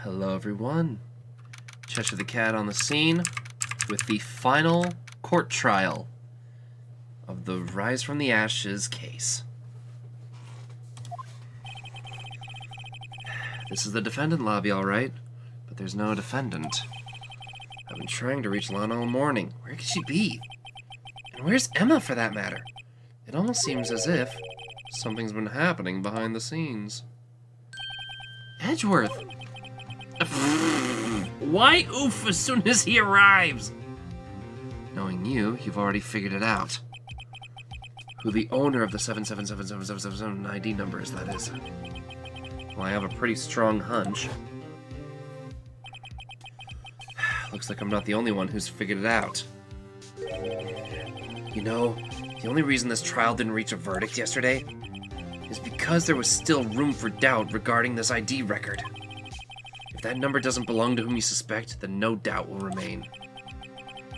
Hello everyone, Cheshire the Cat on the scene with the final court trial of the Rise from the Ashes case. This is the defendant lobby, alright, but there's no defendant. I've been trying to reach Lana all morning. Where could she be? And where's Emma, for that matter? It almost seems as if something's been happening behind the scenes. Edgeworth! Why oof as soon as he arrives? Knowing you, you've already figured it out. Who the owner of the 7777777 ID number is, that is. Well, I have a pretty strong hunch. Looks like I'm not the only one who's figured it out. You know, the only reason this trial didn't reach a verdict yesterday is because there was still room for doubt regarding this ID record. If that number doesn't belong to whom you suspect, then no doubt will remain.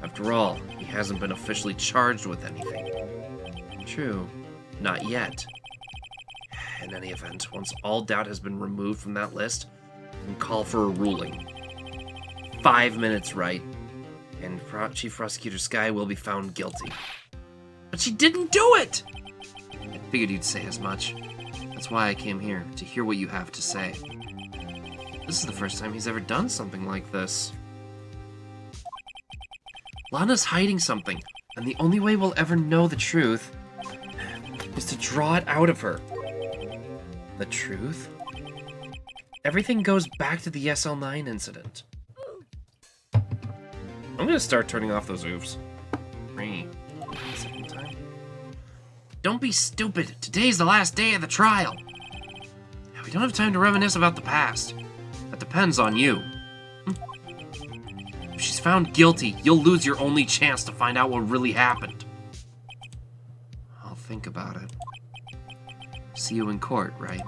After all, he hasn't been officially charged with anything. True, not yet. In any event, once all doubt has been removed from that list, we can call for a ruling. 5 minutes, Wright, and Chief Prosecutor Skye will be found guilty. But she didn't do it! I figured you'd say as much. That's why I came here, to hear what you have to say. This is the first time he's ever done something like this. Lana's hiding something, and the only way we'll ever know the truth is to draw it out of her. The truth? Everything goes back to the SL9 incident. I'm gonna start turning off those oofs. Second time. Don't be stupid. Today's the last day of the trial. We don't have time to reminisce about the past. That depends on you. If she's found guilty, you'll lose your only chance to find out what really happened. I'll think about it. See you in court, right?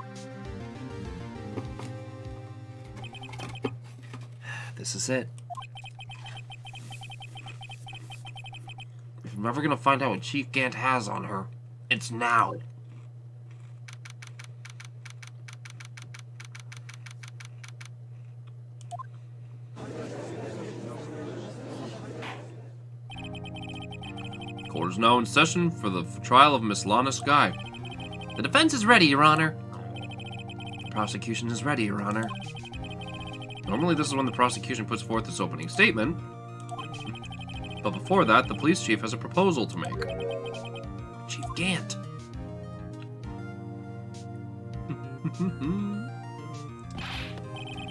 This is it. If I'm ever gonna find out what Chief Gant has on her, it's now. Court is now in session for the trial of Miss Lana Skye. The defense is ready, Your Honor. The prosecution is ready, Your Honor. Normally this is when the prosecution puts forth its opening statement. But before that, the police chief has a proposal to make. Chief Gant.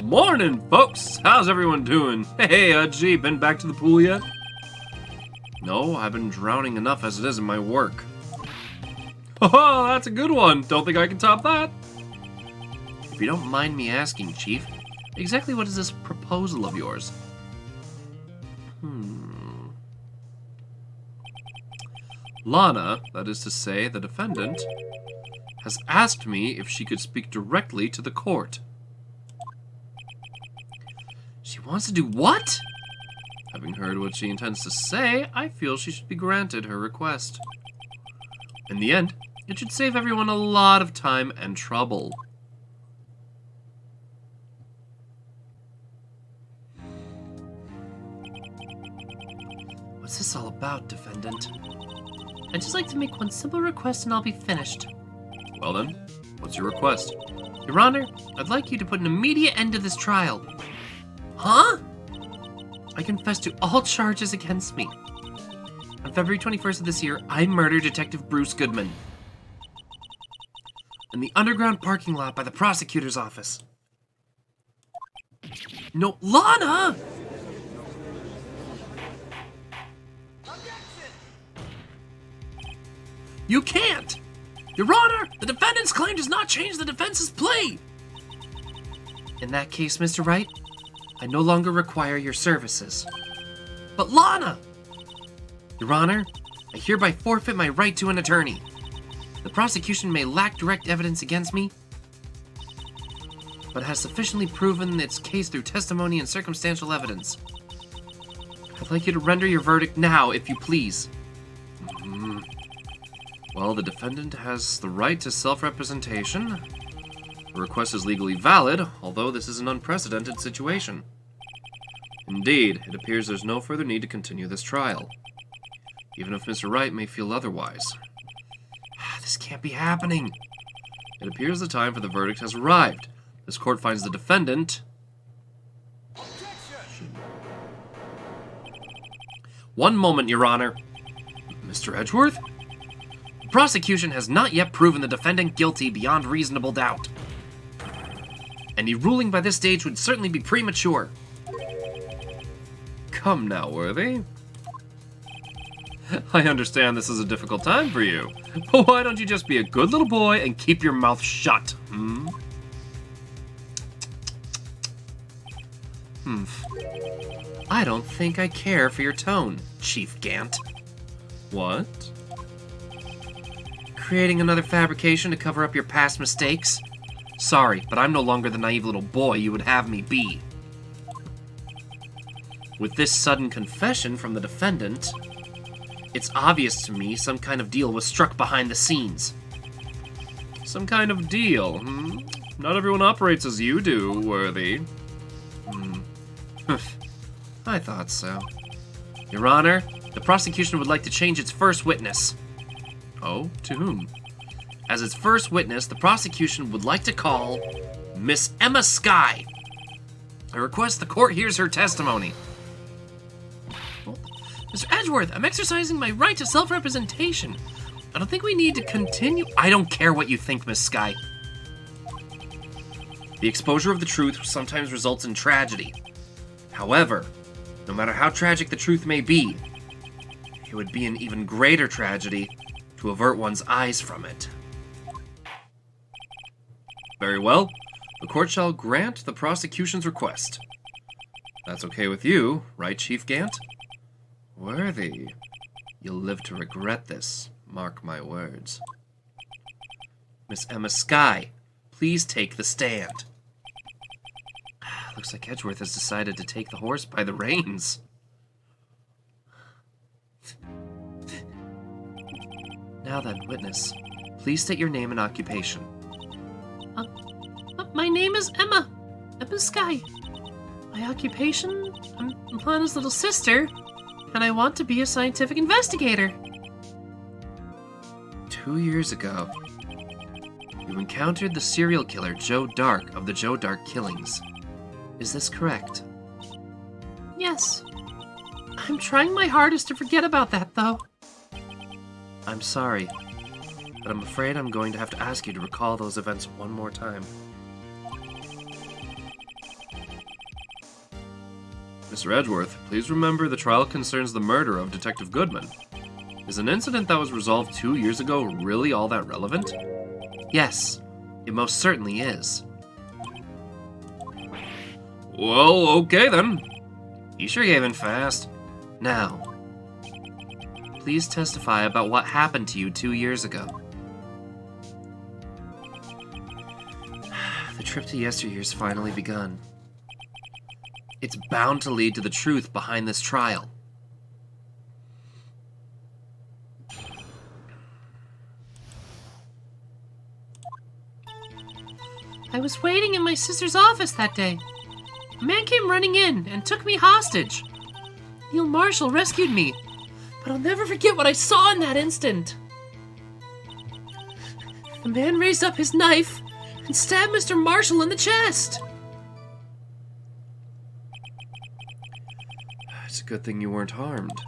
Morning, folks! How's everyone doing? Hey, gee, been back to the pool yet? No, I've been drowning enough as it is in my work. Oh, that's a good one. Don't think I can top that. If you don't mind me asking, Chief, exactly what is this proposal of yours? Lana, that is to say, the defendant, has asked me if she could speak directly to the court. She wants to do what? Having heard what she intends to say, I feel she should be granted her request. In the end, it should save everyone a lot of time and trouble. What's this all about, defendant? I'd just like to make one simple request and I'll be finished. Well then, what's your request? Your Honor, I'd like you to put an immediate end to this trial. Huh? I confess to all charges against me. On February 21st of this year, I murdered Detective Bruce Goodman in the underground parking lot by the prosecutor's office. No, Lana! You can't! Your Honor, the defendant's claim does not change the defense's plea! In that case, Mr. Wright, I no longer require your services. But Lana! Your Honor, I hereby forfeit my right to an attorney. The prosecution may lack direct evidence against me, but has sufficiently proven its case through testimony and circumstantial evidence. I'd like you to render your verdict now, if you please. Well, the defendant has the right to self-representation. The request is legally valid, although this is an unprecedented situation. Indeed, it appears there's no further need to continue this trial, even if Mr. Wright may feel otherwise. This can't be happening. It appears the time for the verdict has arrived. This court finds the defendant... One moment, Your Honor. Mr. Edgeworth? The prosecution has not yet proven the defendant guilty beyond reasonable doubt. Any ruling by this stage would certainly be premature. Come now, Worthy. I understand this is a difficult time for you, but why don't you just be a good little boy and keep your mouth shut, I don't think I care for your tone, Chief Gant. What? Creating another fabrication to cover up your past mistakes? Sorry, but I'm no longer the naive little boy you would have me be. With this sudden confession from the defendant, it's obvious to me some kind of deal was struck behind the scenes. Some kind of deal, Not everyone operates as you do, Worthy. I thought so. Your Honor, the prosecution would like to change its first witness. Oh, to whom? As its first witness, the prosecution would like to call Miss Emma Skye. I request the court hears her testimony. Well, Mr. Edgeworth, I'm exercising my right to self-representation. I don't think we need to continue. I don't care what you think, Miss Skye. The exposure of the truth sometimes results in tragedy. However, no matter how tragic the truth may be, it would be an even greater tragedy to avert one's eyes from it. Very well. The court shall grant the prosecution's request. That's okay with you, right, Chief Gant? Worthy. You'll live to regret this, mark my words. Miss Emma Skye, please take the stand. Looks like Edgeworth has decided to take the horse by the reins. Now then, witness, please state your name and occupation. My name is Emma Skye. My occupation, I'm Lana's little sister, and I want to be a scientific investigator. 2 years ago, you encountered the serial killer Joe Dark of the Joe Dark killings. Is this correct? Yes. I'm trying my hardest to forget about that, though. I'm sorry, but I'm afraid I'm going to have to ask you to recall those events one more time. Mr. Edgeworth, please remember the trial concerns the murder of Detective Goodman. Is an incident that was resolved 2 years ago really all that relevant? Yes, it most certainly is. Well, okay then. You sure gave in fast. Now, please testify about what happened to you 2 years ago. The trip to yesteryear's finally begun. It's bound to lead to the truth behind this trial. I was waiting in my sister's office that day. A man came running in and took me hostage. Neil Marshall rescued me, but I'll never forget what I saw in that instant. The man raised up his knife and stabbed Mr. Marshall in the chest. It's a good thing you weren't harmed.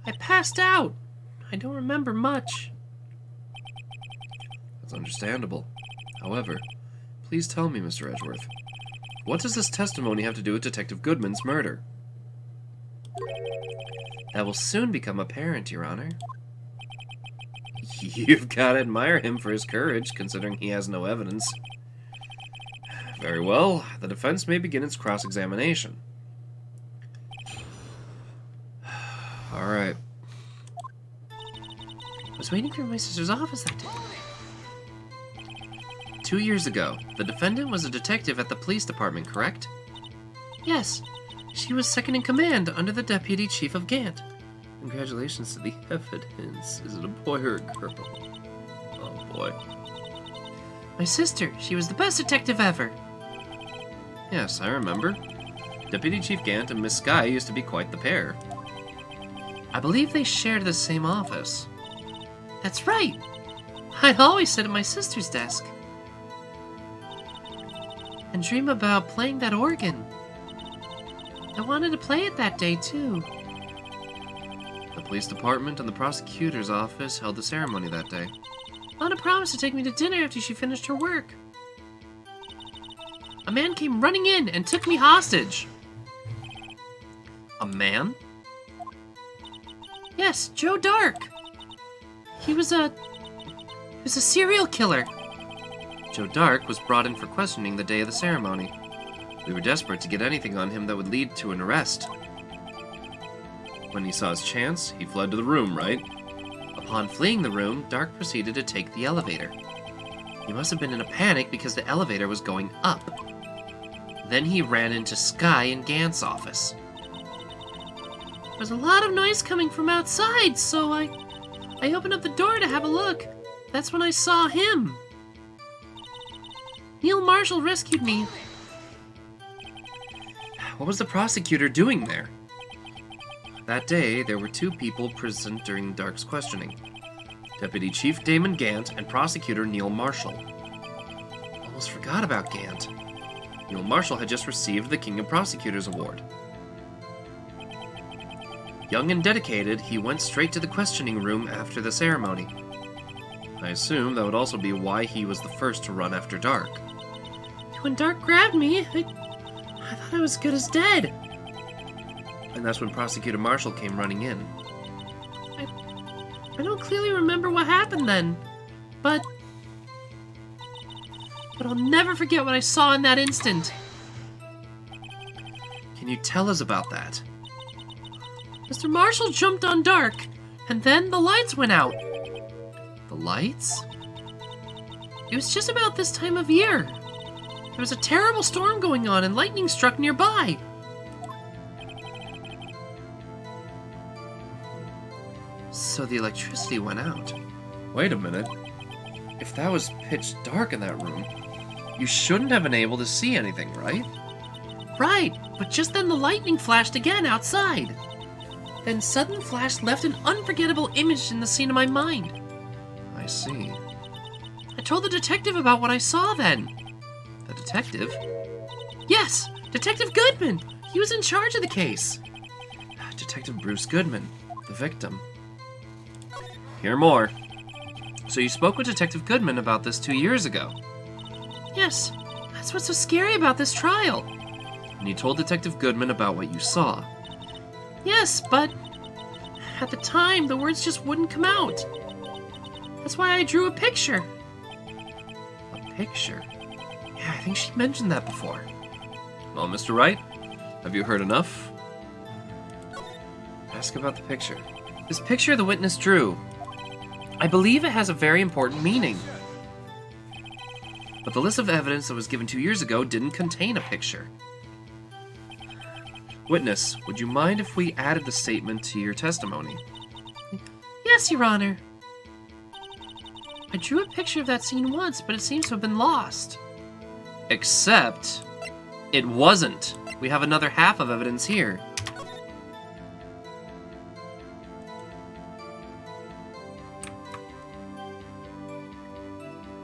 I passed out. I don't remember much. That's understandable. However, please tell me, Mr. Edgeworth, what does this testimony have to do with Detective Goodman's murder? That will soon become apparent, Your Honor. You've got to admire him for his courage, considering he has no evidence. Very well, the defense may begin its cross-examination. Alright. I was waiting for my sister's office that day. 2 years ago, the defendant was a detective at the police department, correct? Yes. She was second in command under the deputy chief of Gant. Congratulations to the evidence. Is it a boy or a girl? Oh boy. My sister, she was the best detective ever. Yes, I remember. Deputy Chief Gant and Miss Skye used to be quite the pair. I believe they shared the same office. That's right. I'd always sit at my sister's desk and dream about playing that organ. I wanted to play it that day, too. The police department and the prosecutor's office held the ceremony that day. Lana promised to take me to dinner after she finished her work. A man came running in and took me hostage. A man? Yes, Joe Dark. He was a serial killer. Joe Dark was brought in for questioning the day of the ceremony. We were desperate to get anything on him that would lead to an arrest. When he saw his chance, he fled to the room, right? Upon fleeing the room, Dark proceeded to take the elevator. He must have been in a panic because the elevator was going up. Then he ran into Skye in Gant's office. There was a lot of noise coming from outside, so I opened up the door to have a look. That's when I saw him. Neil Marshall rescued me. What was the prosecutor doing there? That day, there were two people present during Dark's questioning. Deputy Chief Damon Gant and Prosecutor Neil Marshall. Almost forgot about Gant. Neil Marshall had just received the King of Prosecutors Award. Young and dedicated, he went straight to the questioning room after the ceremony. I assume that would also be why he was the first to run after Dark. When Dark grabbed me, I thought I was good as dead. And that's when Prosecutor Marshall came running in. I don't clearly remember what happened then, but I'll never forget what I saw in that instant. Can you tell us about that? Mr. Marshall jumped on Dark, and then the lights went out. The lights? It was just about this time of year. There was a terrible storm going on and lightning struck nearby. So the electricity went out. Wait a minute. If that was pitch dark in that room, you shouldn't have been able to see anything, right? Right, but just then the lightning flashed again outside. Then sudden flash left an unforgettable image in the scene of my mind. I see. I told the detective about what I saw then. The detective? Yes, Detective Goodman. He was in charge of the case. Detective Bruce Goodman, the victim. Hear more. So you spoke with Detective Goodman about this 2 years ago? Yes, that's what's so scary about this trial. And you told Detective Goodman about what you saw? Yes, but at the time, the words just wouldn't come out. That's why I drew a picture. A picture? Yeah, I think she mentioned that before. Well, Mr. Wright, have you heard enough? Ask about the picture. This picture the witness drew. I believe it has a very important meaning. But the list of evidence that was given 2 years ago didn't contain a picture. Witness, would you mind if we added the statement to your testimony? Yes, Your Honor. I drew a picture of that scene once, but it seems to have been lost. Except, it wasn't. We have another half of evidence here.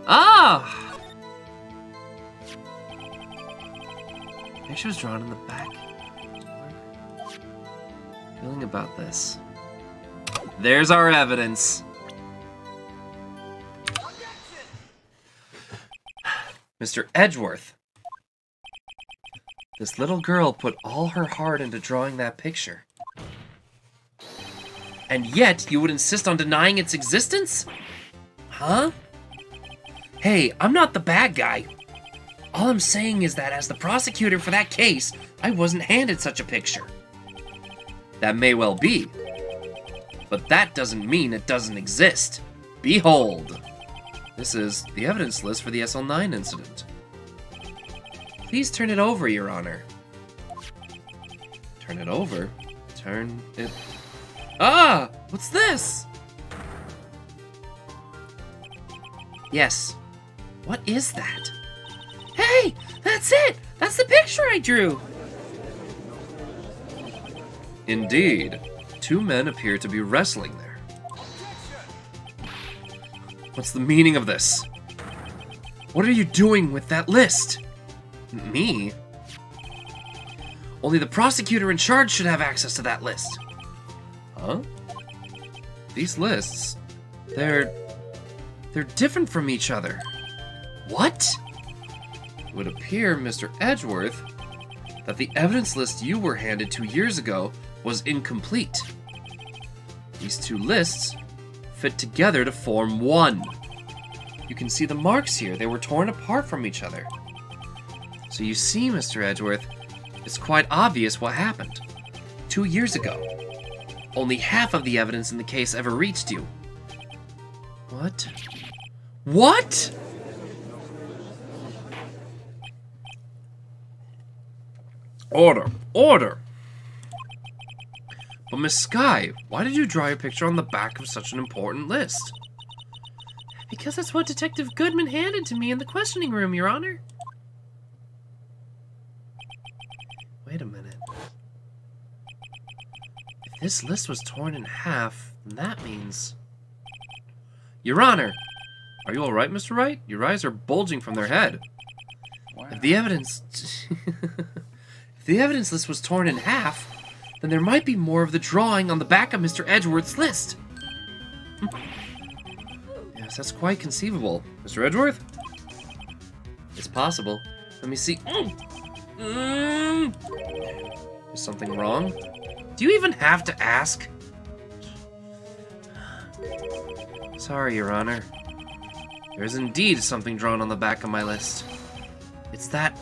Ah! The picture was drawn in the back. Feeling about this. There's our evidence. Mr. Edgeworth. This little girl put all her heart into drawing that picture. And yet, you would insist on denying its existence? Huh? Hey, I'm not the bad guy. All I'm saying is that as the prosecutor for that case, I wasn't handed such a picture. That may well be. But that doesn't mean it doesn't exist. Behold. This is the evidence list for the SL9 incident. Please turn it over, Your Honor. Turn it over? Turn it... Ah! What's this? Yes. What is that? Hey! That's it! That's the picture I drew! Indeed, two men appear to be wrestling there. What's the meaning of this? What are you doing with that list? Me? Only the prosecutor in charge should have access to that list. Huh? These lists, they're different from each other. What? It would appear, Mr. Edgeworth, that the evidence list you were handed 2 years ago was incomplete. These two lists fit together to form one. You can see the marks here. They were torn apart from each other. So you see, Mr. Edgeworth, it's quite obvious what happened. 2 years ago, only half of the evidence in the case ever reached you. What? What? Order! Order! But Miss Skye, why did you draw your picture on the back of such an important list? Because that's what Detective Goodman handed to me in the questioning room, Your Honor. Wait a minute. If this list was torn in half, then that means... Your Honor! Are you alright, Mr. Wright? Your eyes are bulging from their head. Wow. If the evidence... if the evidence list was torn in half, then there might be more of the drawing on the back of Mr. Edgeworth's list. Yes, that's quite conceivable. Mr. Edgeworth? It's possible. Let me see. Is something wrong? Do you even have to ask? Sorry, Your Honor. There is indeed something drawn on the back of my list. It's that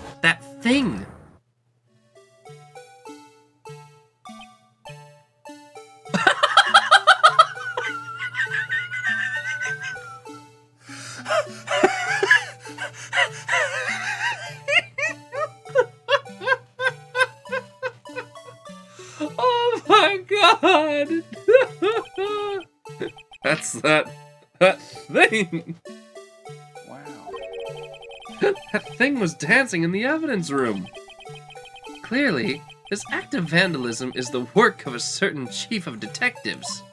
thing. Oh my God! That's that thing. Wow. That thing was dancing in the evidence room. Clearly, this act of vandalism is the work of a certain chief of detectives.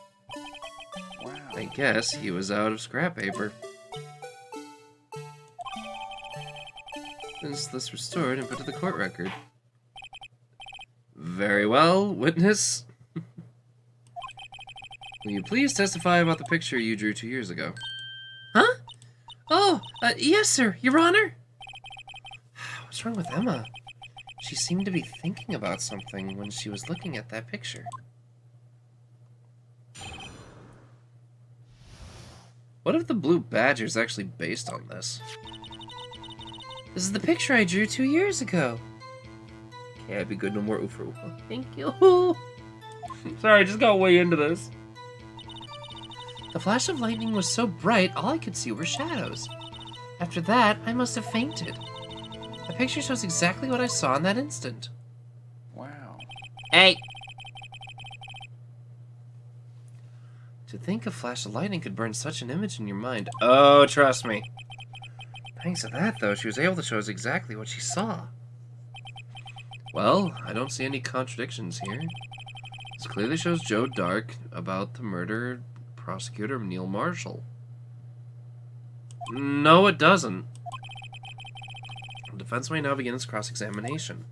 Wow. I guess he was out of scrap paper. This list restored and put to the court record. Very well, witness. Will you please testify about the picture you drew 2 years ago? Huh? Oh, yes, sir, Your Honor. What's wrong with Emma? She seemed to be thinking about something when she was looking at that picture. What if the blue badger's actually based on this? This is the picture I drew 2 years ago. Can't be good no more, Ufru. Thank you. Sorry, I just got way into this. The flash of lightning was so bright, all I could see were shadows. After that, I must have fainted. The picture shows exactly what I saw in that instant. Wow. Hey! To think a flash of lightning could burn such an image in your mind. Oh, trust me. Thanks to that, though, she was able to show us exactly what she saw. Well, I don't see any contradictions here. This clearly shows Joe Dark about the murder prosecutor of Neil Marshall. No, it doesn't. The defense may now begin its cross-examination.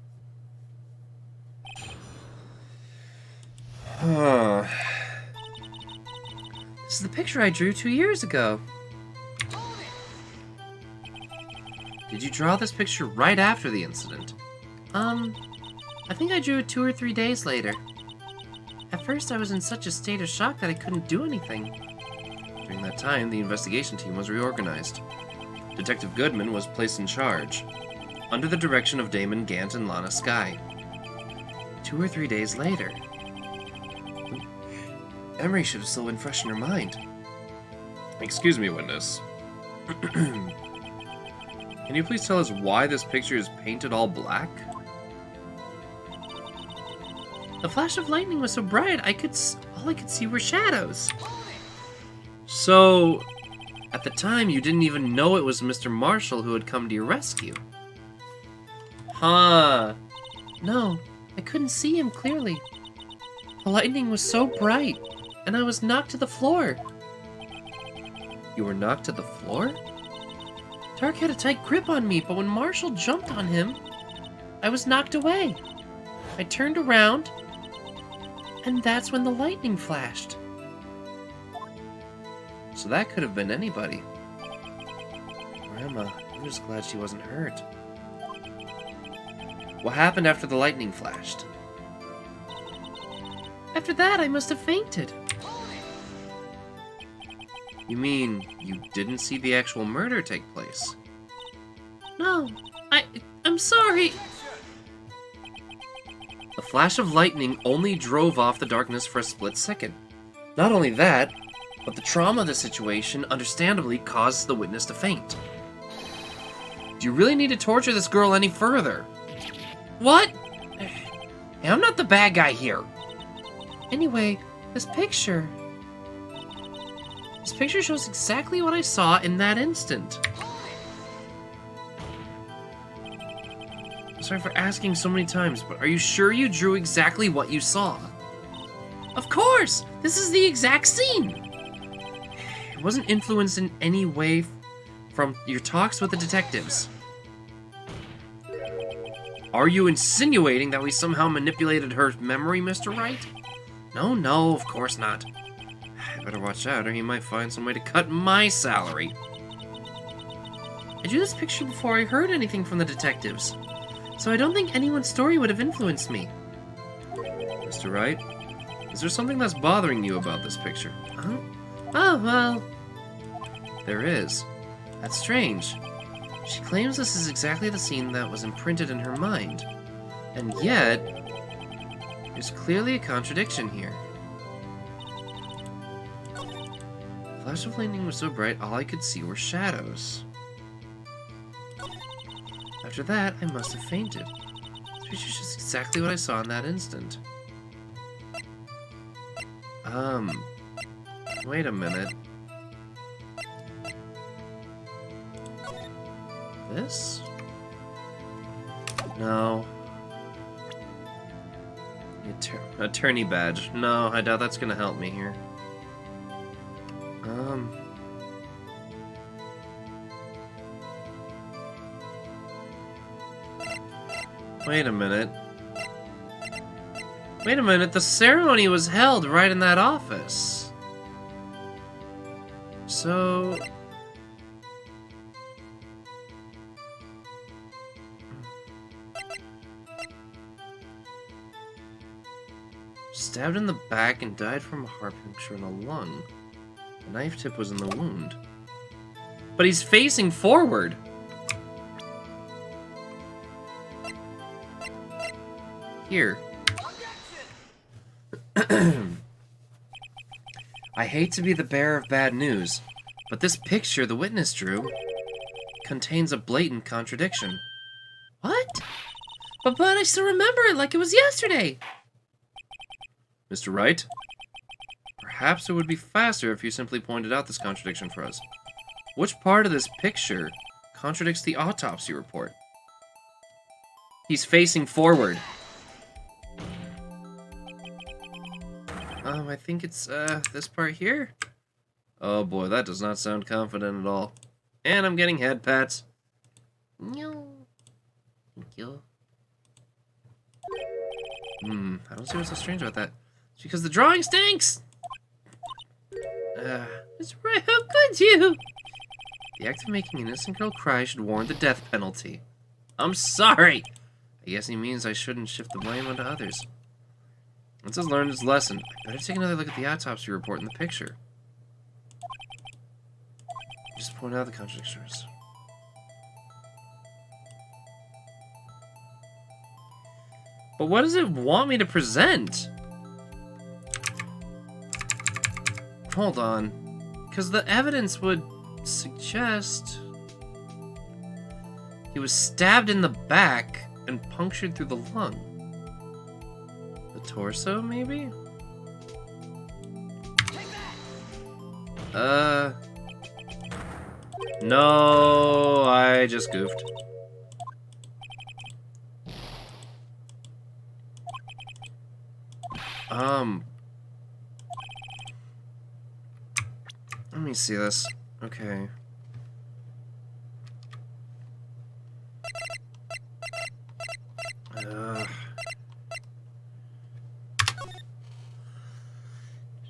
Huh. This is the picture I drew 2 years ago. Did you draw this picture right after the incident? I think I drew it 2 or 3 days later. At first, I was in such a state of shock that I couldn't do anything. During that time, the investigation team was reorganized. Detective Goodman was placed in charge, under the direction of Damon Gant and Lana Skye. 2 or 3 days later. Emery should have still been fresh in her mind. Excuse me, witness. Can you please tell us why this picture is painted all black? The flash of lightning was so bright, all I could see were shadows. So, At the time, you didn't even know it was Mr. Marshall who had come to your rescue. Huh. No, I couldn't see him clearly. The lightning was so bright, and I was knocked to the floor. You were knocked to the floor? Dark had a tight grip on me, but when Marshall jumped on him, I was knocked away. I turned around, and that's when the lightning flashed. So that could have been anybody. Grandma, I'm just glad she wasn't hurt. What happened after the lightning flashed? After that, I must have fainted. You mean you didn't see the actual murder take place? No, I'm sorry. The flash of lightning only drove off the darkness for a split second. Not only that, but the trauma of the situation understandably caused the witness to faint. Do you really need to torture this girl any further? What? Hey, I'm not the bad guy here. Anyway, this picture shows exactly what I saw in that instant. Sorry for asking so many times, but are you sure you drew exactly what you saw? Of course! This is the exact scene! It wasn't influenced in any way from your talks with the detectives. Are you insinuating that we somehow manipulated her memory, Mr. Wright? No, of course not. I better watch out, or he might find some way to cut my salary. I drew this picture before I heard anything from the detectives, so I don't think anyone's story would have influenced me. Mr. Wright, is there something that's bothering you about this picture? Huh? Oh, well... There is. That's strange. She claims this is exactly the scene that was imprinted in her mind. And yet, there's clearly a contradiction here. The flash of lightning was so bright, all I could see were shadows. After that, I must have fainted. This picture is just exactly what I saw in that instant. Wait a minute. This? No. The attorney badge. No, I doubt that's gonna help me here. Wait a minute. Wait a minute, the ceremony was held right in that office. So... Stabbed in the back and died from a heart puncture in a lung. The knife tip was in the wound. But he's facing forward! Here. I hate to be the bearer of bad news, but this picture the witness drew contains a blatant contradiction. What? But I still remember it like it was yesterday! Mr. Wright, perhaps it would be faster if you simply pointed out this contradiction for us. Which part of this picture contradicts the autopsy report? He's facing forward. I think it's, this part here? Oh boy, that does not sound confident at all. And I'm getting head pats. No. Thank you. I don't see what's so strange about that. It's because the drawing stinks! It's right, how could you? The act of making an innocent girl cry should warrant the death penalty. I'm sorry! I guess he means I shouldn't shift the blame onto others. Once he's learned his lesson, I better take another look at the autopsy report in the picture. Just point out the contradictions. But what does it want me to present? Hold on. Because the evidence would suggest he was stabbed in the back and punctured through the lung. The torso, maybe? No, I just goofed. Let me see this. Okay.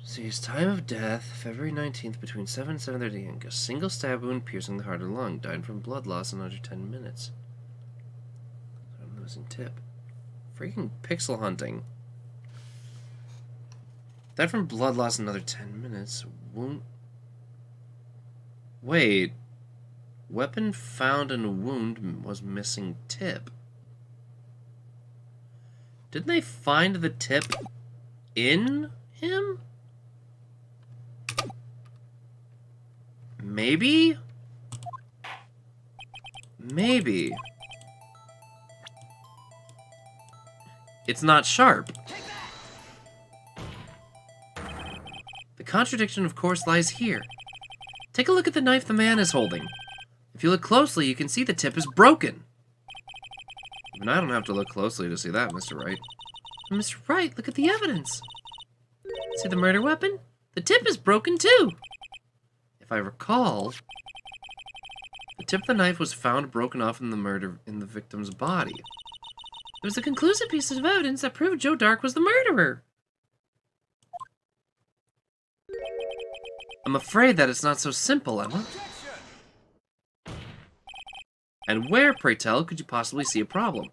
See, his time of death, February 19th, between 7 and 7:30 a.m. A single stab wound piercing the heart or lung. Died from blood loss in under 10 minutes. I'm losing tip. Freaking pixel hunting. Died from blood loss in another 10 minutes. Wound. Wait. Weapon found in a wound was missing tip. Didn't they find the tip in him? Maybe? Maybe. It's not sharp. The contradiction, of course, lies here. Take a look at the knife the man is holding. If you look closely, you can see the tip is broken. Even I don't have to look closely to see that, Mr. Wright. Mr. Wright, look at the evidence. See the murder weapon? The tip is broken too. If I recall, the tip of the knife was found broken off in the victim's body. It was a conclusive piece of evidence that proved Joe Dark was the murderer. I'm afraid that it's not so simple, Emma. And where, pray tell, could you possibly see a problem?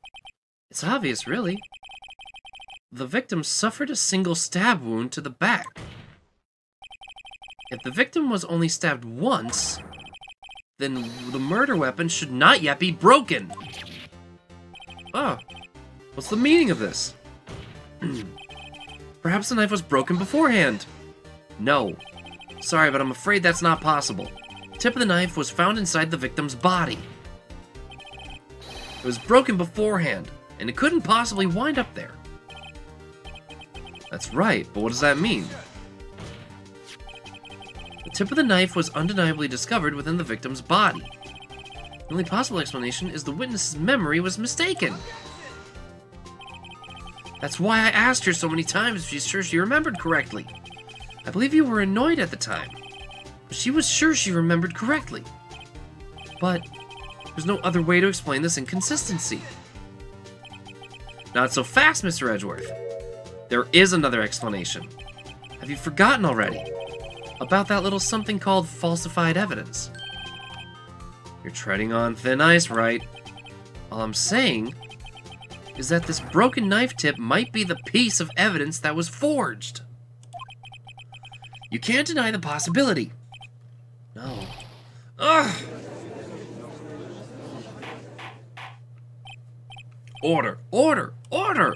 It's obvious, really. The victim suffered a single stab wound to the back. If the victim was only stabbed once, then the murder weapon should not yet be broken. Oh, what's the meaning of this? Perhaps the knife was broken beforehand. No. Sorry, but I'm afraid that's not possible. The tip of the knife was found inside the victim's body. It was broken beforehand, and it couldn't possibly wind up there. That's right, but what does that mean? The tip of the knife was undeniably discovered within the victim's body. The only possible explanation is the witness's memory was mistaken. That's why I asked her so many times if she's sure she remembered correctly. I believe you were annoyed at the time, but she was sure she remembered correctly. But there's no other way to explain this inconsistency. Not so fast, Mr. Edgeworth. There is another explanation. Have you forgotten already? About that little something called falsified evidence. You're treading on thin ice, Wright. All I'm saying is that this broken knife tip might be the piece of evidence that was forged. You can't deny the possibility. No. Ugh! Order! Order! Order!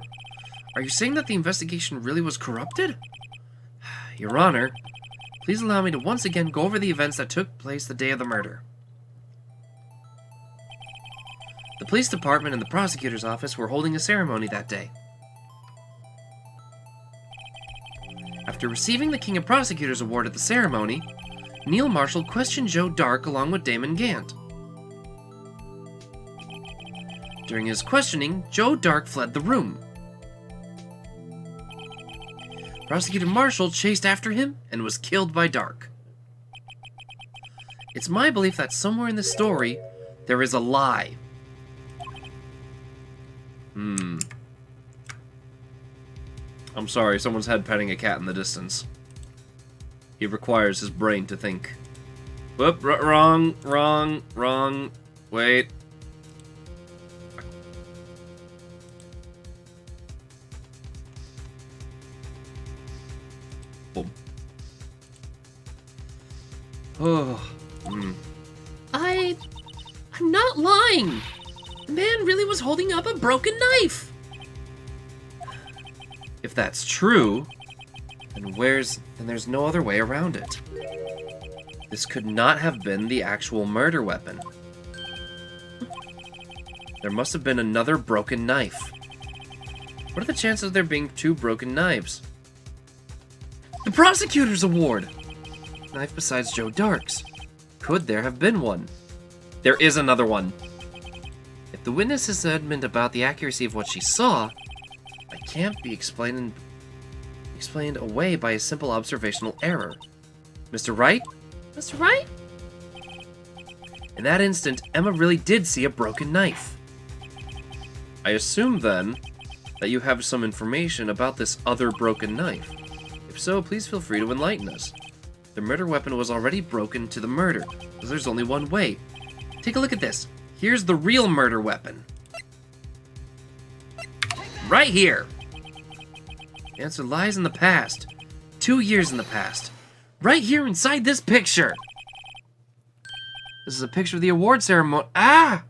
Are you saying that the investigation really was corrupted? Your Honor, please allow me to once again go over the events that took place the day of the murder. The police department and the prosecutor's office were holding a ceremony that day. After receiving the King of Prosecutors Award at the ceremony, Neil Marshall questioned Joe Dark along with Damon Gant. During his questioning, Joe Dark fled the room. Prosecutor Marshall chased after him and was killed by Dark. It's my belief that somewhere in this story, there is a lie. I'm sorry, someone's head petting a cat in the distance. He requires his brain to think. Whoop, wrong, wait. Boom. Oh. I'm not lying. The man really was holding up a broken knife. If that's true, then there's no other way around it. This could not have been the actual murder weapon. There must have been another broken knife. What are the chances of there being two broken knives? The Prosecutor's Award! Knife besides Joe Dark's. Could there have been one? There is another one. If the witness is adamant about the accuracy of what she saw, it can't be explained away by a simple observational error. Mr. Wright? Mr. Wright? In that instant, Emma really did see a broken knife. I assume, then, that you have some information about this other broken knife. If so, please feel free to enlighten us. The murder weapon was already broken to the murder, so there's only one way. Take a look at this. Here's the real murder weapon. Right here! The answer lies in the past. 2 years in the past. Right here inside this picture! This is a picture of the award ceremony. Ah!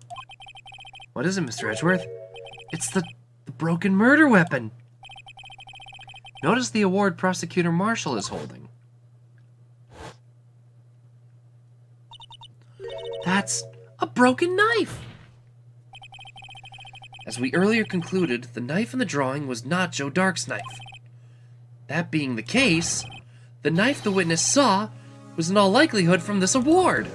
What is it, Mr. Edgeworth? It's the broken murder weapon. Notice the award Prosecutor Marshall is holding. That's a broken knife! As we earlier concluded, the knife in the drawing was not Joe Dark's knife. That being the case, the knife the witness saw was in all likelihood from this award.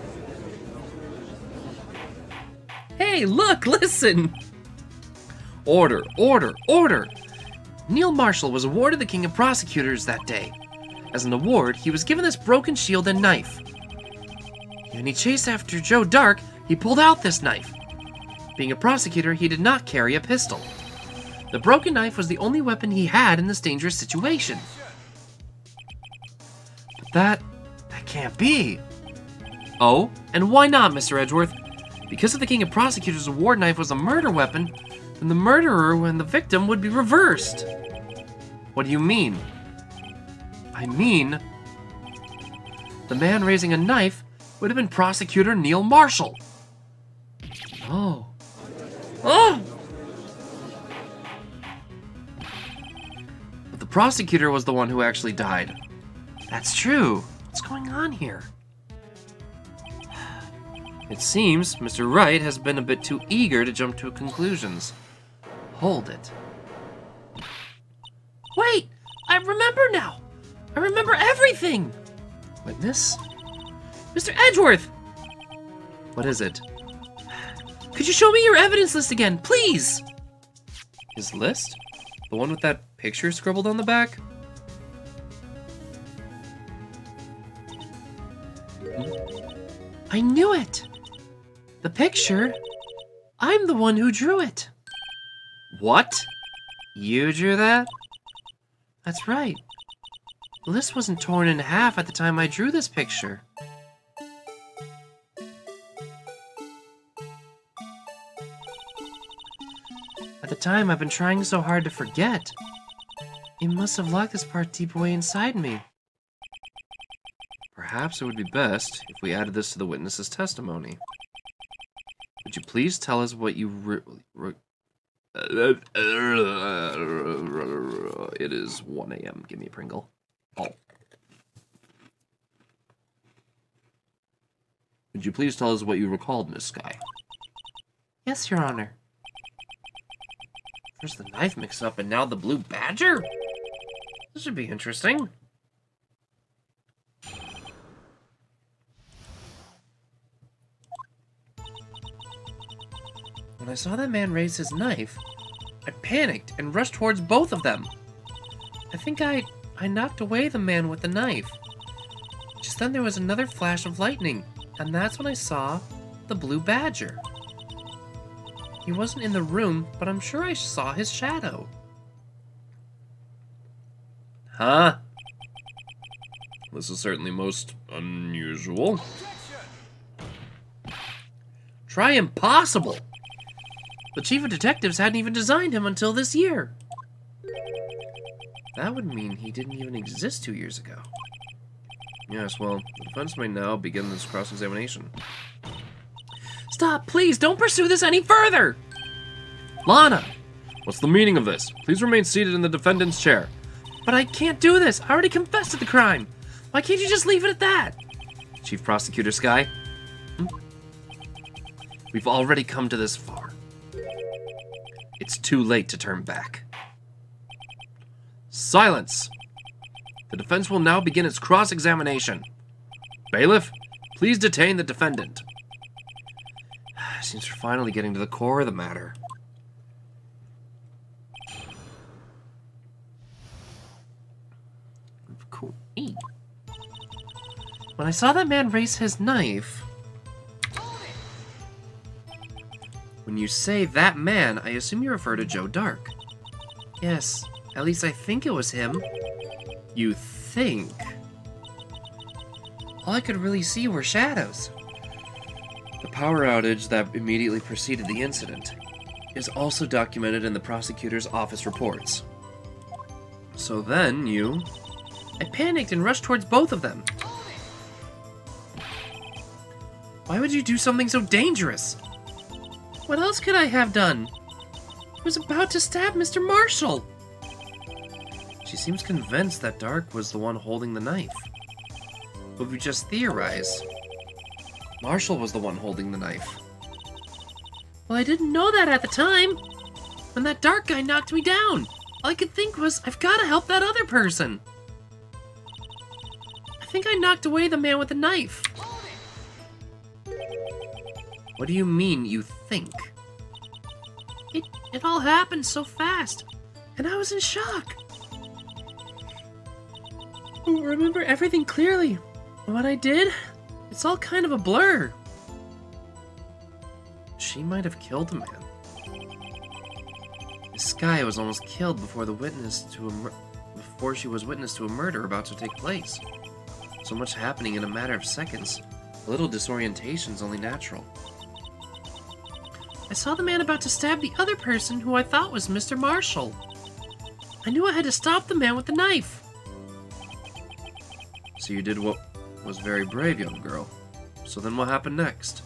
Hey, look, listen! Order, order, order! Neil Marshall was awarded the King of Prosecutors that day. As an award, he was given this broken shield and knife. When he chased after Joe Dark, he pulled out this knife. Being a prosecutor, he did not carry a pistol. The broken knife was the only weapon he had in this dangerous situation. But that can't be. Oh, and why not, Mr. Edgeworth? Because if the King of Prosecutors' award knife was a murder weapon, then the murderer and the victim would be reversed. What do you mean? I mean, the man raising a knife would have been Prosecutor Neil Marshall. Oh. Oh! But the prosecutor was the one who actually died. That's true. What's going on here? It seems Mr. Wright has been a bit too eager to jump to conclusions. Hold it. Wait! I remember now! I remember everything! Witness? Mr. Edgeworth! What is it? Could you show me your evidence list again, please? His list? The one with that picture scribbled on the back? I knew it! The picture? I'm the one who drew it. What? You drew that? That's right. The list wasn't torn in half at the time I drew this picture. At the time, I've been trying so hard to forget. It must have locked this part deep away inside me. Perhaps it would be best if we added this to the witness's testimony. Would you please tell us what you It is 1 a.m. Give me a Pringle. Oh. Would you please tell us what you recalled, Miss Skye? Yes, Your Honor. First the knife mixed up and now the blue badger? This should be interesting. When I saw that man raise his knife, I panicked and rushed towards both of them. I think I knocked away the man with the knife. Just then there was another flash of lightning, and that's when I saw the blue badger. He wasn't in the room, but I'm sure I saw his shadow. Huh? This is certainly most unusual. Try impossible! The chief of detectives hadn't even designed him until this year. That would mean he didn't even exist 2 years ago. Yes, well, the defense may now begin this cross-examination. Stop, please, don't pursue this any further! Lana! What's the meaning of this? Please remain seated in the defendant's chair. But I can't do this. I already confessed to the crime. Why can't you just leave it at that? Chief Prosecutor Skye? We've already come to this far. It's too late to turn back. Silence! The defense will now begin its cross-examination. Bailiff, Please detain the defendant. Seems we're finally getting to the core of the matter. Cool. When I saw that man raise his knife... When you say that man, I assume you refer to Joe Dark. Yes, at least I think it was him. You think? All I could really see were shadows. The power outage that immediately preceded the incident is also documented in the prosecutor's office reports. So then you... I panicked and rushed towards both of them. Why would you do something so dangerous? What else could I have done? I was about to stab Mr. Marshall. She seems convinced that Dark was the one holding the knife. But we just theorize. Marshall was the one holding the knife. Well, I didn't know that at the time. When that Dark guy knocked me down, all I could think was, I've got to help that other person. I think I knocked away the man with the knife. What do you mean, you think? It all happened so fast, and I was in shock. I don't remember everything clearly. What I did, it's all kind of a blur. She might have killed a man. This guy was almost killed before she was witness to a murder about to take place. So much happening in a matter of seconds. A little disorientation's only natural. I saw the man about to stab the other person who I thought was Mr. Marshall. I knew I had to stop the man with the knife. So you did what was very brave, young girl. So then what happened next?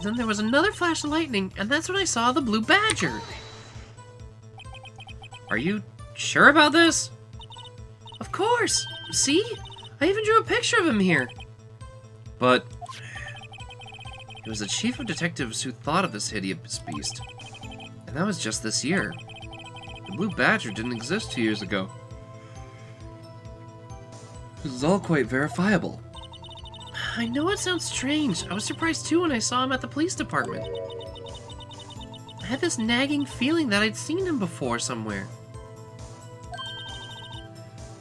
Then there was another flash of lightning, and that's when I saw the blue badger. Are you sure about this? Of course! See? I even drew a picture of him here. But it was the chief of detectives who thought of this hideous beast. And that was just this year. The blue badger didn't exist 2 years ago. This is all quite verifiable. I know it sounds strange. I was surprised too when I saw him at the police department. I had this nagging feeling that I'd seen him before somewhere.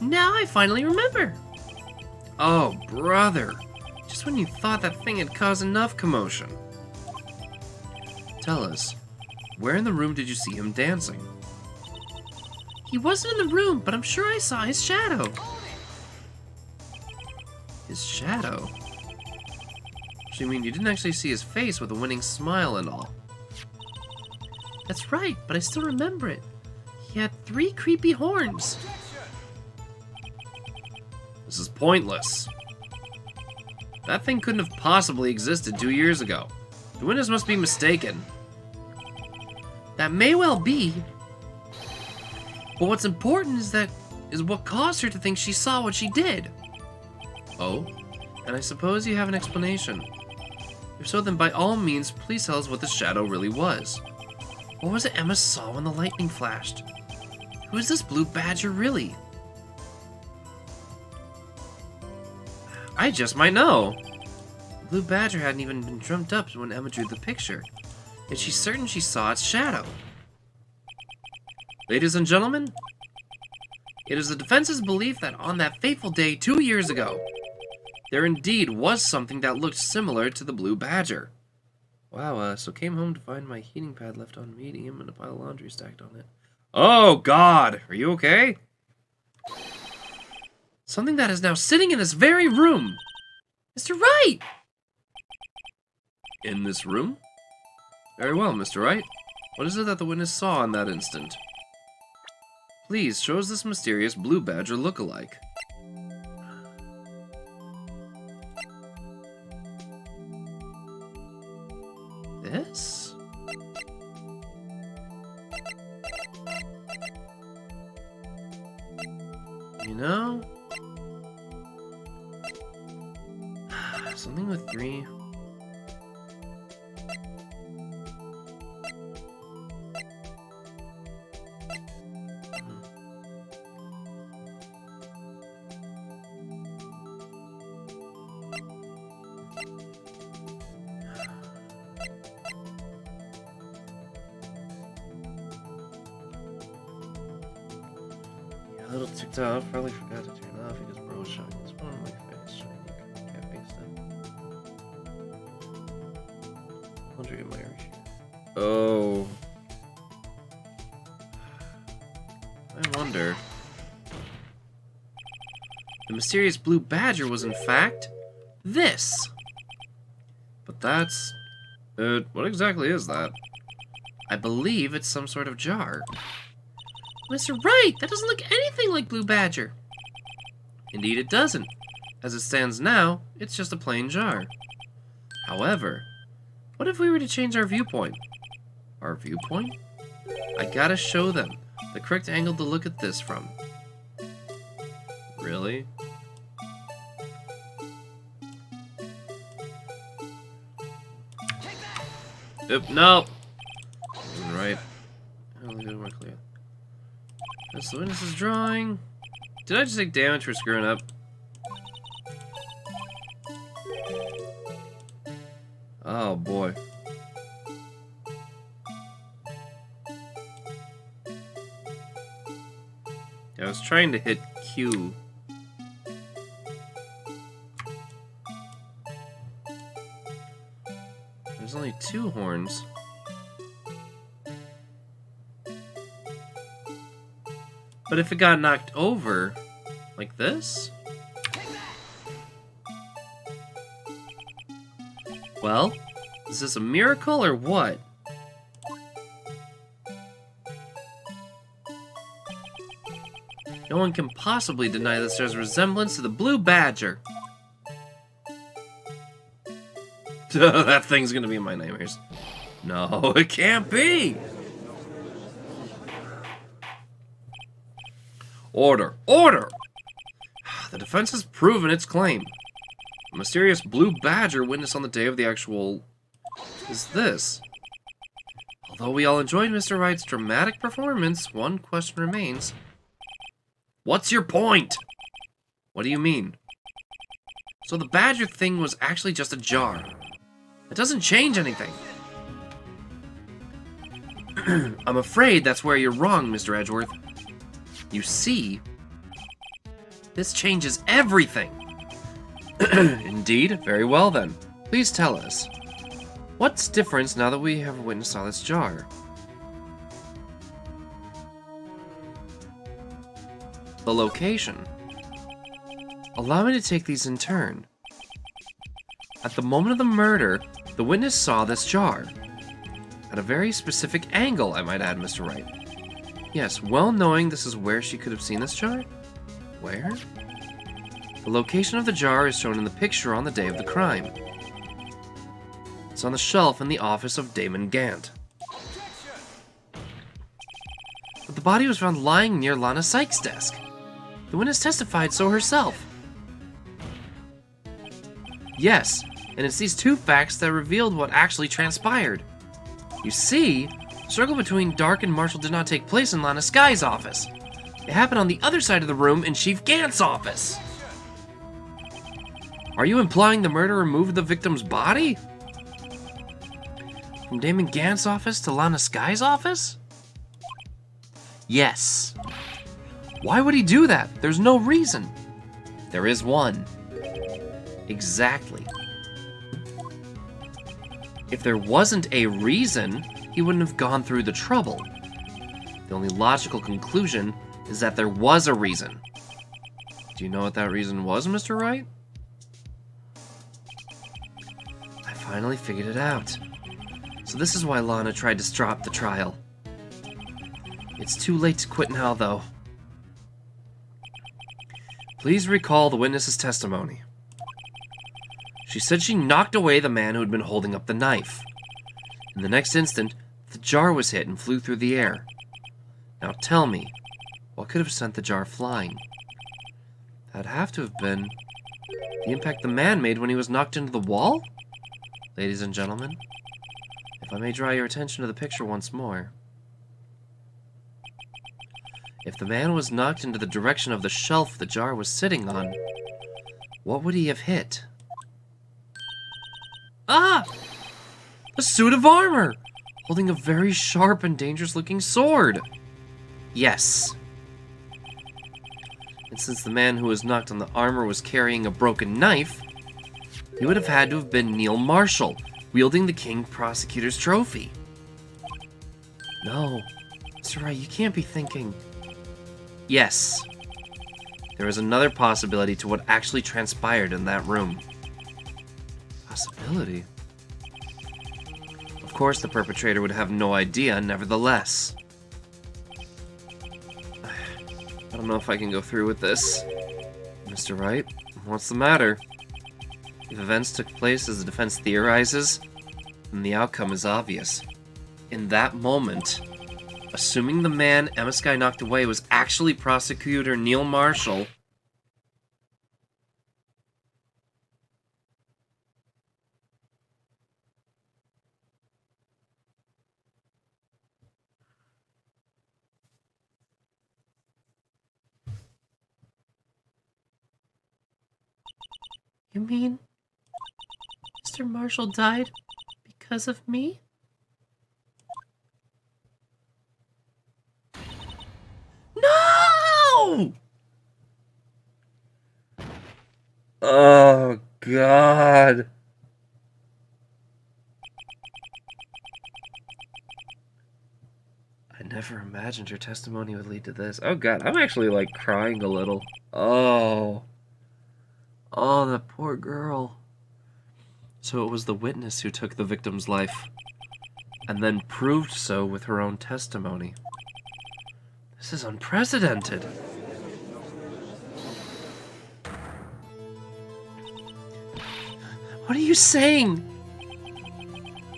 Now I finally remember. Oh, brother. Just when you thought that thing had caused enough commotion. Tell us, where in the room did you see him dancing? He wasn't in the room, but I'm sure I saw his shadow. His shadow? So you mean you didn't actually see his face with a winning smile and all? That's right, but I still remember it. He had 3 creepy horns. This is pointless. That thing couldn't have possibly existed 2 years ago. The witness must be mistaken. That may well be. But what's important is what caused her to think she saw what she did. Oh? And I suppose you have an explanation. If so, then by all means, please tell us what the shadow really was. What was it Emma saw when the lightning flashed? Who is this blue badger really? I just might know. The blue badger hadn't even been dreamt up when Emma drew the picture, yet she's certain she saw its shadow. Ladies and gentlemen, it is the defense's belief that on that fateful day 2 years ago, there indeed was something that looked similar to the blue badger. Wow, so came home to find my heating pad left on medium and a pile of laundry stacked on it. Oh, God! Are you okay? Something that is now sitting in this very room! Mr. Wright! In this room? Very well, Mr. Wright. What is it that the witness saw in that instant? Please, show us this mysterious blue badger look-alike. This? You know? Something with 3. A little ticked off. Probably forgot to turn it off because bro was showing his phone in my face. Can't fix that. 100 in my Irish. Oh. I wonder. The mysterious blue badger was in fact this. But that's... what exactly is that? I believe it's some sort of jar. Mr. Wright, that doesn't look anything like Blue Badger. Indeed it doesn't. As it stands now, it's just a plain jar. However, what if we were to change our viewpoint? Our viewpoint? I gotta show them the correct angle to look at this from. Really? No! Wasn't right. Oh, look at it more clear. That's the witness's drawing. Did I just take damage for screwing up? Oh boy. I was trying to hit Q. There's only 2 horns. But if it got knocked over, like this? Well, is this a miracle or what? No one can possibly deny that there's a resemblance to the Blue Badger. That thing's gonna be in my nightmares. No, it can't be! Order! Order! The defense has proven its claim. A mysterious blue badger witnessed on the day of the actual... is this. Although we all enjoyed Mr. Wright's dramatic performance, one question remains. What's your point? What do you mean? So the badger thing was actually just a jar. It doesn't change anything. I'm afraid that's where you're wrong, Mr. Edgeworth. You see, this changes everything. Indeed, very well then. Please tell us, what's different now that we have witnessed all this jar? The location. Allow me to take these in turn. At the moment of the murder, the witness saw this jar. At a very specific angle, I might add, Mr. Wright. Yes, well knowing this is where she could have seen this jar? Where? The location of the jar is shown in the picture on the day of the crime. It's on the shelf in the office of Damon Gant. But the body was found lying near Lana Sykes' desk. The witness testified so herself. Yes, and it's these 2 facts that revealed what actually transpired. You see, the struggle between Dark and Marshall did not take place in Lana Sky's office. It happened on the other side of the room in Chief Gant's office. Are you implying the murderer moved the victim's body? From Damon Gant's office to Lana Sky's office? Yes. Why would he do that? There's no reason. There is one. Exactly. If there wasn't a reason, he wouldn't have gone through the trouble. The only logical conclusion is that there was a reason. Do you know what that reason was, Mr. Wright? I finally figured it out. So this is why Lana tried to stop the trial. It's too late to quit now, though. Please recall the witness's testimony. She said she knocked away the man who had been holding up the knife. In the next instant, the jar was hit and flew through the air. Now tell me, what could have sent the jar flying? That'd have to have been the impact the man made when he was knocked into the wall? Ladies and gentlemen, if I may draw your attention to the picture once more. If the man was knocked into the direction of the shelf the jar was sitting on, what would he have hit? Ah! A suit of armor! Holding a very sharp and dangerous-looking sword! Yes. And since the man who was knocked on the armor was carrying a broken knife, he would have had to have been Neil Marshall, wielding the King Prosecutor's trophy. No, Mr. Wright, you can't be thinking... Yes. There is another possibility to what actually transpired in that room. Possibility? Of course the perpetrator would have no idea, nevertheless. I don't know if I can go through with this. Mr. Wright, what's the matter? If events took place as the defense theorizes, then the outcome is obvious. In that moment, assuming the man Emma Skye knocked away was actually Prosecutor Neil Marshall, You mean Mr. Marshall died because of me? No! Oh, God. I never imagined her testimony would lead to this. Oh, God. I'm actually, like, crying a little. Oh. Oh, that poor girl. So it was the witness who took the victim's life, and then proved so with her own testimony. This is unprecedented. What are you saying?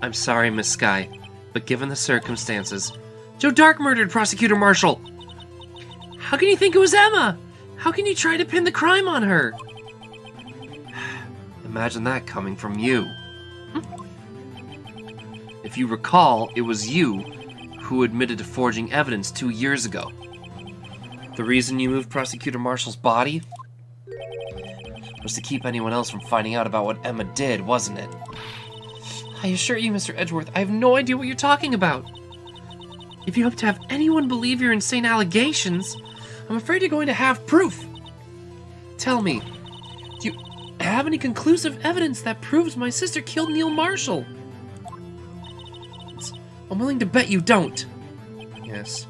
I'm sorry, Miss Skye, but given the circumstances, Joe Dark murdered Prosecutor Marshall. How can you think it was Emma? How can you try to pin the crime on her? Imagine that coming from you. If you recall, it was you who admitted to forging evidence 2 years ago. The reason you moved Prosecutor Marshall's body was to keep anyone else from finding out about what Emma did, wasn't it? I assure you, Mr. Edgeworth, I have no idea what you're talking about. If you hope to have anyone believe your insane allegations, I'm afraid you're going to have proof. Tell me, do you have any conclusive evidence that proves my sister killed Neil Marshall? I'm willing to bet you don't. Yes.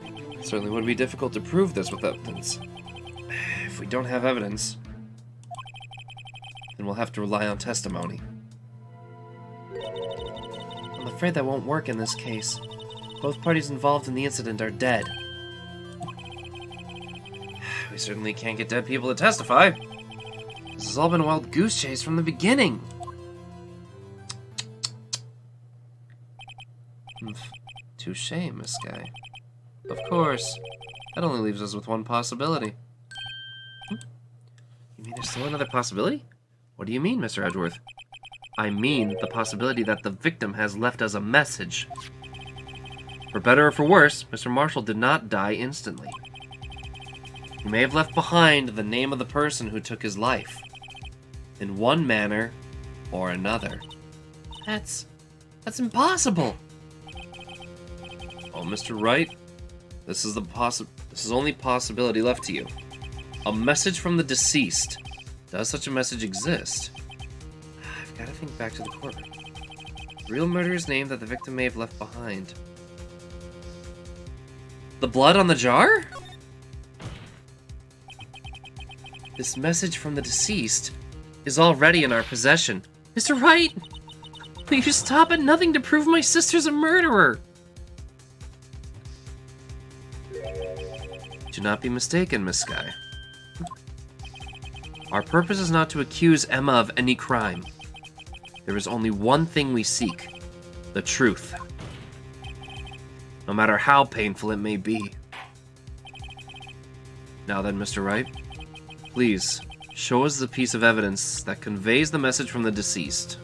It certainly would be difficult to prove this with evidence. If we don't have evidence, then we'll have to rely on testimony. I'm afraid that won't work in this case. Both parties involved in the incident are dead. We certainly can't get dead people to testify. This has all been a wild goose chase from the beginning. Touché, Miss Skye. Of course. That only leaves us with one possibility. You mean there's still another possibility? What do you mean, Mr. Edgeworth? I mean the possibility that the victim has left us a message. For better or for worse, Mr. Marshall did not die instantly. He may have left behind the name of the person who took his life, in one manner or another. That's impossible. Oh, Mr. Wright, this is only possibility left to you. A message from the deceased. Does such a message exist? I've got to think back to the courtroom. Real murderer's name that the victim may have left behind. The blood on the jar? This message from the deceased is already in our possession. Mr. Wright, will you stop at nothing to prove my sister's a murderer? Do not be mistaken, Miss Skye. Our purpose is not to accuse Emma of any crime. There is only one thing we seek: the truth. No matter how painful it may be. Now then, Mr. Wright, please, show us the piece of evidence that conveys the message from the deceased.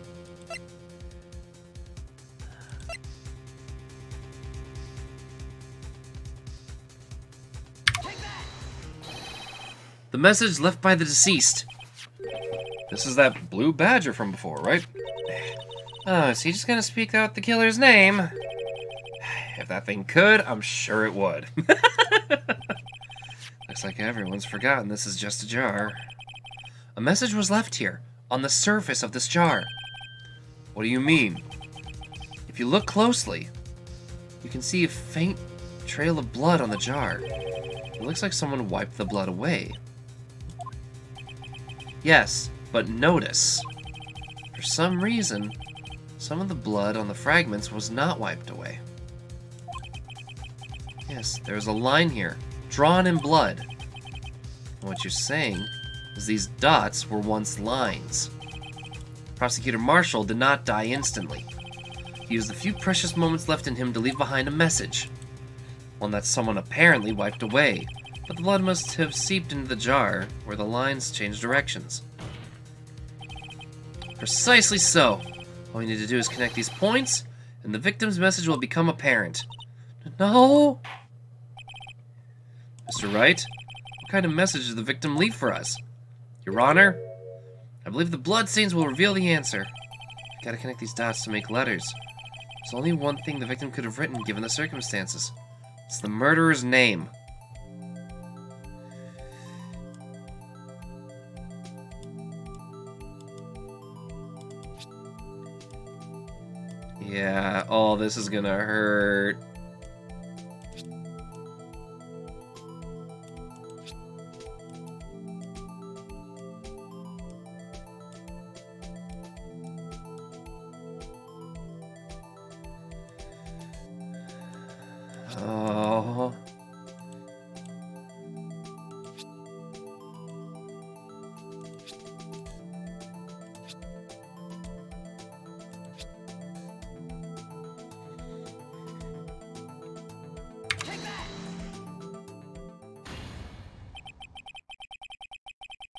The message left by the deceased. This is that blue badger from before, right? Oh, is he just gonna speak out the killer's name? If that thing could, I'm sure it would. Looks Looks like everyone's forgotten this is just a jar. A message was left here, on the surface of this jar. What do you mean? If you look closely, you can see a faint trail of blood on the jar. It looks like someone wiped the blood away. Yes, but notice. For some reason, some of the blood on the fragments was not wiped away. Yes, there's a line here, drawn in blood. What you're saying is these dots were once lines. Prosecutor Marshall did not die instantly. He used the few precious moments left in him to leave behind a message. One that someone apparently wiped away, but the blood must have seeped into the jar where the lines changed directions. Precisely so. All we need to do is connect these points, and the victim's message will become apparent. No! Mr. Wright, what kind of message did the victim leave for us? Your Honor, I believe the bloodstains will reveal the answer. We gotta connect these dots to make letters. There's only one thing the victim could have written given the circumstances. It's the murderer's name. Yeah, oh, this is gonna hurt. Oh.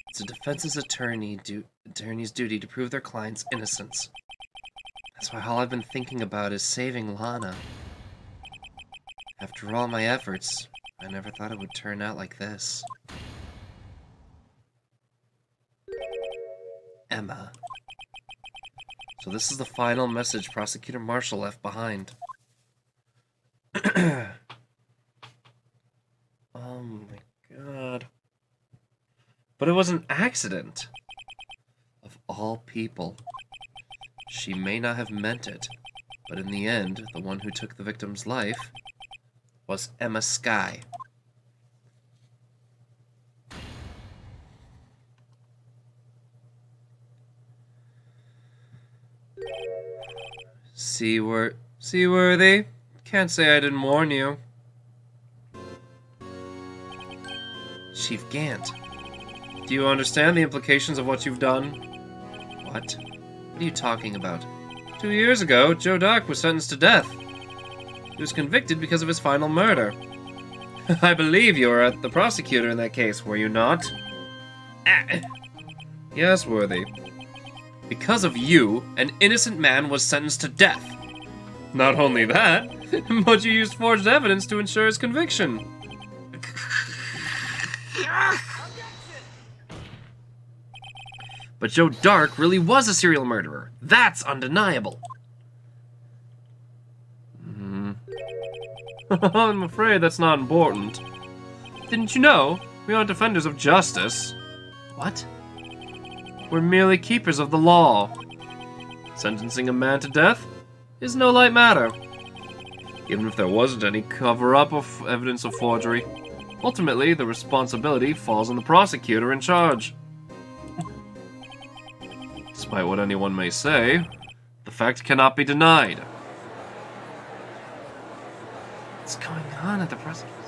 It's a defense's attorney's duty to prove their client's innocence. That's why all I've been thinking about is saving Lana. After all my efforts, I never thought it would turn out like this. Emma. So this is the final message Prosecutor Marshall left behind. Oh my god. But it was an accident. Of all people. She may not have meant it, but in the end, the one who took the victim's life was Emma Skye. Seaworthy? Can't say I didn't warn you. Chief Gant. Do you understand the implications of what you've done? What? What are you talking about? 2 years ago, Joe Dark was sentenced to death. He was convicted because of his final murder. I believe you were the prosecutor in that case, were you not? Yes, Worthy. Because of you, an innocent man was sentenced to death. Not only that, but you used forged evidence to ensure his conviction. But Joe Dark really was a serial murderer. That's undeniable. I'm afraid that's not important. Didn't you know? We aren't defenders of justice. What? We're merely keepers of the law. Sentencing a man to death is no light matter. Even if there wasn't any cover-up of evidence of forgery, ultimately the responsibility falls on the prosecutor in charge. Despite what anyone may say, the fact cannot be denied. What's going on at the prosecutor's?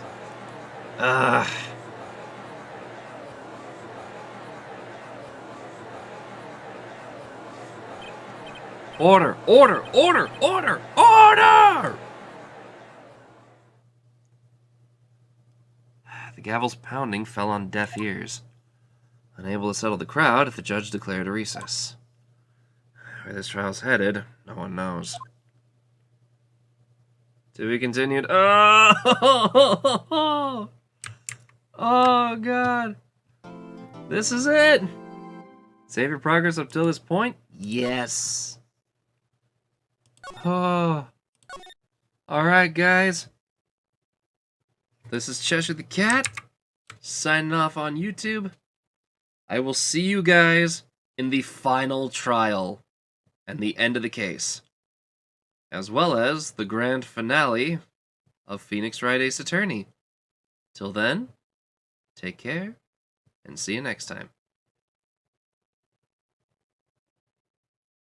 Order! Order! Order! Order! Order! The gavel's pounding fell on deaf ears. Unable to settle the crowd, the judge declared a recess. Where this trial's headed, no one knows. To be continued. Oh! Oh, God. This is it. Save your progress up till this point? Yes. Oh. Alright, guys. This is Cheshire the Cat. signing off on YouTube. I will see you guys in the final trial and the end of the case, as well as the grand finale of Phoenix Wright Ace Attorney. Till then, take care, and see you next time.